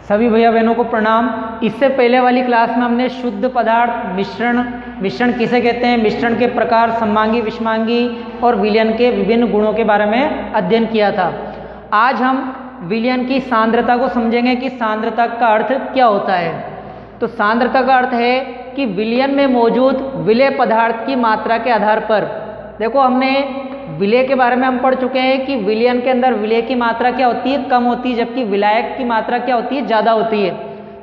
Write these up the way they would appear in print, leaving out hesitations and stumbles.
सभी भैया बहनों को प्रणाम। इससे पहले वाली क्लास में हमने शुद्ध पदार्थ, मिश्रण किसे कहते हैं, मिश्रण के प्रकार, सममांगी, विषमांगी और विलयन के विभिन्न गुणों के बारे में अध्ययन किया था। आज हम विलयन की सांद्रता को समझेंगे कि सांद्रता का अर्थ क्या होता है। तो सांद्रता का अर्थ है कि विलयन में मौजूद विलेय पदार्थ की मात्रा के आधार पर, देखो हमने विलेय के बारे में हम पढ़ चुके हैं कि विलयन के अंदर विलेय की मात्रा क्या होती है, कम होती है, जबकि विलायक की मात्रा क्या होती है, ज़्यादा होती है।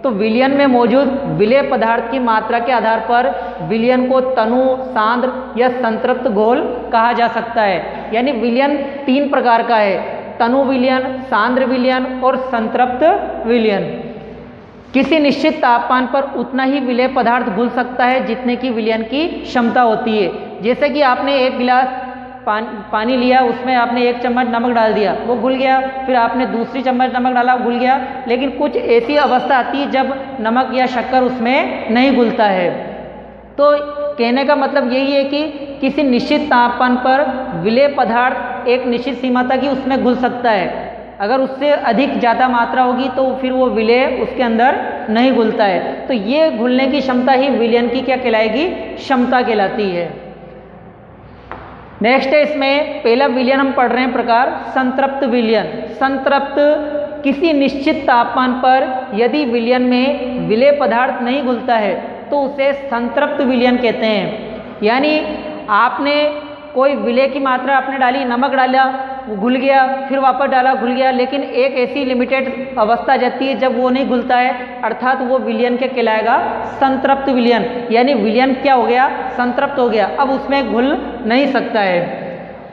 तो विलयन में मौजूद विलेय पदार्थ की मात्रा के आधार पर विलयन को तनु, सांद्र या संतृप्त घोल कहा जा सकता है। यानी विलयन 3 प्रकार का है, तनु विलयन, सांद्र विलयन और संतृप्त विलयन। किसी निश्चित तापमान पर उतना ही विलेय पदार्थ घुल सकता है जितने की विलयन की क्षमता होती है। जैसे कि आपने एक गिलास पानी लिया, उसमें आपने 1 चम्मच नमक डाल दिया, वो घुल गया, फिर आपने दूसरी चम्मच नमक डाला, घुल गया। लेकिन कुछ ऐसी अवस्था आती है जब नमक या शक्कर उसमें नहीं घुलता है। तो कहने का मतलब यही है कि किसी निश्चित तापमान पर विलेय पदार्थ एक निश्चित सीमा तक ही उसमें घुल सकता है। अगर उससे अधिक ज़्यादा मात्रा होगी तो फिर वो विलेय उसके अंदर नहीं घुलता है। तो ये घुलने की क्षमता ही विलयन की क्या कहलाएगी, क्षमता कहलाती है। नेक्स्ट है, इसमें पहला विलयन हम पढ़ रहे हैं प्रकार संतृप्त विलयन। संतृप्त, किसी निश्चित तापमान पर यदि विलयन में विलेय पदार्थ नहीं घुलता है तो उसे संतृप्त विलयन कहते हैं। यानी आपने कोई विलेय की मात्रा आपने डाली, नमक डाला, वो घुल गया, फिर वापस डाला, घुल गया, लेकिन एक ऐसी लिमिटेड अवस्था जाती है जब वो नहीं घुलता है, अर्थात वो विलयन क्या कहलाएगा, संतृप्त विलयन। यानी विलयन क्या हो गया, संतृप्त हो गया, अब उसमें घुल नहीं सकता है।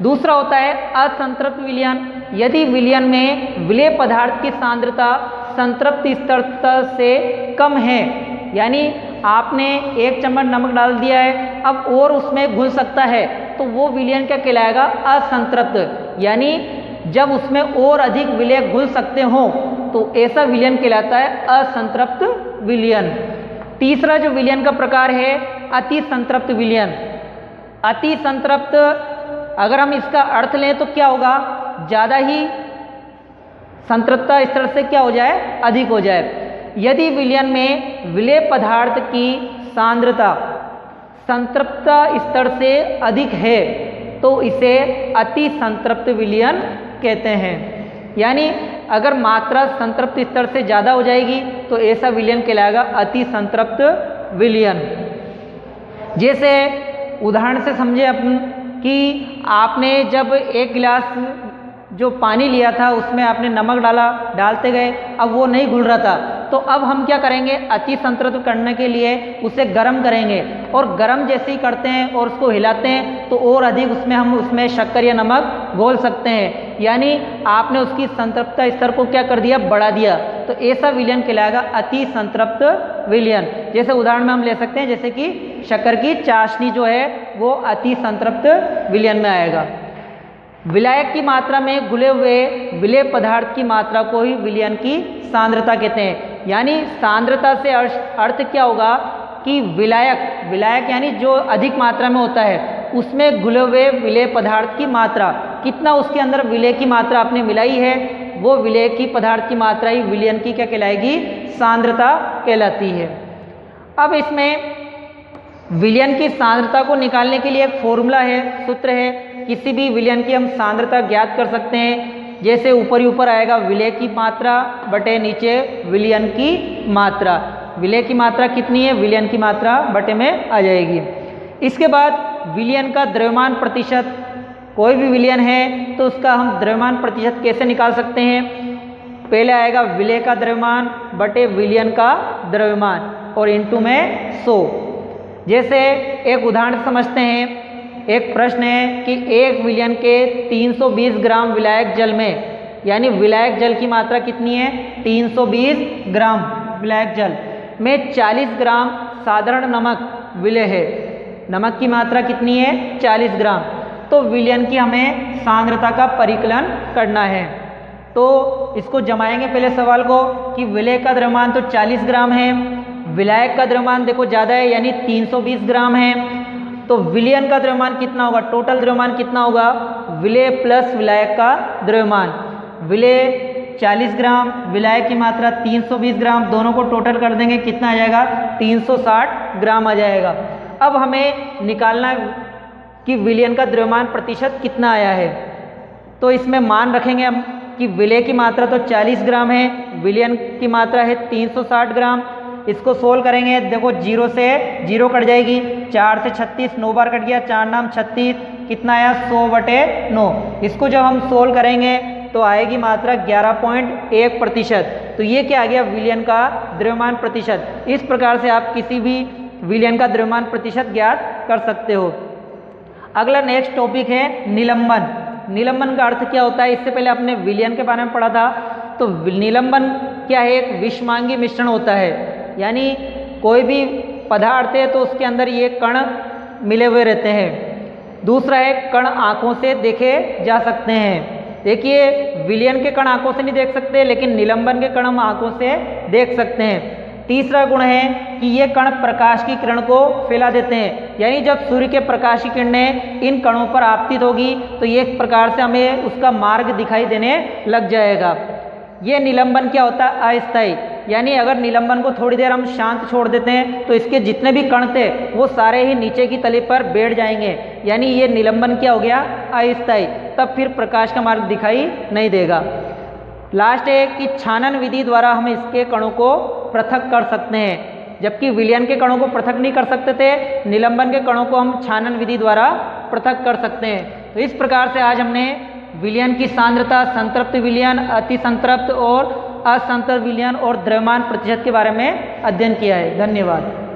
दूसरा होता है असंतृप्त विलयन। यदि विलयन में विलेय पदार्थ की सांद्रता संतृप्त स्तर से कम है, यानी आपने 1 चम्मच नमक डाल दिया है, अब और उसमें घुल सकता है, तो वो विलयन क्या कहलाएगा, असंतृप्त। यानी जब उसमें और अधिक विलेय घुल सकते हो तो ऐसा विलयन कहलाता है असंतृप्त विलयन। तीसरा जो विलयन का प्रकार है अति संतृप्त विलयन। अति संतृप्त, अगर हम इसका अर्थ लें तो क्या होगा, ज़्यादा ही संतृप्तता स्तर से क्या हो जाए, अधिक हो जाए। यदि विलयन में विलेय पदार्थ की सांद्रता संतृप्तता स्तर से अधिक है तो इसे अति संतृप्त विलयन कहते हैं। यानी अगर मात्रा संतृप्त स्तर से ज़्यादा हो जाएगी तो ऐसा विलयन कहलाएगा अति संतृप्त विलयन। जैसे उदाहरण से समझे अपन कि आपने जब 1 गिलास जो पानी लिया था उसमें आपने नमक डाला, डालते गए, अब वो नहीं घुल रहा था, तो अब हम क्या करेंगे, अति संतृप्त करने के लिए उसे गर्म करेंगे, और गर्म जैसे ही करते हैं और उसको हिलाते हैं तो और अधिक उसमें शक्कर या नमक घोल सकते हैं। यानी आपने उसकी संतृप्तता स्तर को क्या कर दिया, बढ़ा दिया। तो ऐसा विलयन कहलाएगा अति संतृप्त विलयन। जैसे उदाहरण में हम ले सकते हैं, जैसे कि शक्कर की चाशनी जो है वो अति संतृप्त विलयन में आएगा। विलायक की मात्रा में घुले हुए विलेय पदार्थ की मात्रा को ही विलयन की सांद्रता कहते हैं। यानी सांद्रता से अर्थ क्या होगा कि विलायक यानी जो अधिक मात्रा में होता है उसमें घुले हुए विलेय पदार्थ की मात्रा, कितना उसके अंदर विलेय की मात्रा आपने मिलाई है, वो विलेय की पदार्थ की मात्रा ही विलयन की क्या कहलाएगी, सांद्रता कहलाती है। अब इसमें विलयन की सांद्रता को निकालने के लिए एक फॉर्मूला है, सूत्र है। किसी भी विलयन की हम सांद्रता ज्ञात कर सकते हैं। जैसे ऊपर आएगा विलेय की मात्रा बटे नीचे विलयन की मात्रा। विलेय की मात्रा कितनी है, विलयन की मात्रा बटे में आ जाएगी। इसके बाद विलयन का द्रव्यमान प्रतिशत, कोई भी विलयन है तो उसका हम द्रव्यमान प्रतिशत कैसे निकाल सकते हैं। पहले आएगा विलेय का द्रव्यमान बटे विलयन का द्रव्यमान और इंटू में 100। जैसे एक उदाहरण समझते हैं, एक प्रश्न है कि एक विलयन के 320 ग्राम विलायक जल में, यानी विलायक जल की मात्रा कितनी है, 320 ग्राम विलायक जल में 40 ग्राम साधारण नमक विलेय है। नमक की मात्रा कितनी है, 40 ग्राम। तो विलयन की हमें सांद्रता का परिकलन करना है। तो इसको जमाएंगे पहले सवाल को कि विलेय का द्रव्यमान तो 40 ग्राम है, विलायक का द्रव्यमान देखो ज़्यादा है यानी 320 ग्राम है, तो विलयन का द्रव्यमान कितना होगा, टोटल द्रव्यमान कितना होगा, विलेय प्लस विलायक का द्रव्यमान। विलेय 40 ग्राम, विलायक की मात्रा 320 ग्राम, दोनों को टोटल कर देंगे कितना आ जाएगा 360 ग्राम आ जाएगा। अब हमें निकालना कि विलयन का द्रव्यमान प्रतिशत कितना आया है। तो इसमें मान रखेंगे हम कि विलेय की मात्रा तो 40 ग्राम है, विलयन की मात्रा है 360 ग्राम। इसको सोल्व करेंगे, देखो 0 से 0 कट जाएगी, 4 से 36 9 बार कट गया, 4 नाम 36, कितना आया 100/9। इसको जब हम सोल्व करेंगे तो आएगी मात्रा 11.1%। तो ये क्या आ गया विलयन का द्रव्यमान प्रतिशत। इस प्रकार से आप किसी भी विलयन का द्रव्यमान प्रतिशत ज्ञात कर सकते हो। अगला नेक्स्ट टॉपिक है निलंबन। निलंबन का अर्थ क्या होता है, इससे पहले आपने विलयन के बारे में पढ़ा था। तो निलंबन क्या है, एक विषमांगी मिश्रण होता है, यानी कोई भी पदार्थ है तो उसके अंदर ये कण मिले हुए रहते हैं। दूसरा है कण आंखों से देखे जा सकते हैं। देखिए विलयन के कण आंखों से नहीं देख सकते, लेकिन निलंबन के कण हम आंखों से देख सकते हैं। तीसरा गुण है कि ये कण प्रकाश की किरण को फैला देते हैं, यानी जब सूर्य के प्रकाश की किरणें इन कणों पर आपतित होगी तो ये एक प्रकार से हमें उसका मार्ग दिखाई देने लग जाएगा। ये निलंबन क्या होता है, अस्थायी, यानी अगर निलंबन को थोड़ी देर हम शांत छोड़ देते हैं तो इसके जितने भी कण थे वो सारे ही नीचे की तली पर बैठ जाएंगे, यानी ये निलंबन क्या हो गया, अस्थायी। तब फिर प्रकाश का मार्ग दिखाई नहीं देगा। लास्ट है कि छानन विधि द्वारा हम इसके कणों को पृथक कर सकते हैं, जबकि विलयन के कणों को पृथक नहीं कर सकते थे, निलंबन के कणों को हम छानन विधि द्वारा पृथक कर सकते हैं। तो इस प्रकार से आज हमने विलयन की सांद्रता, संतृप्त विलयन, अति संतृप्त और असंतृप्त विलयन और द्रव्यमान प्रतिशत के बारे में अध्ययन किया है। धन्यवाद।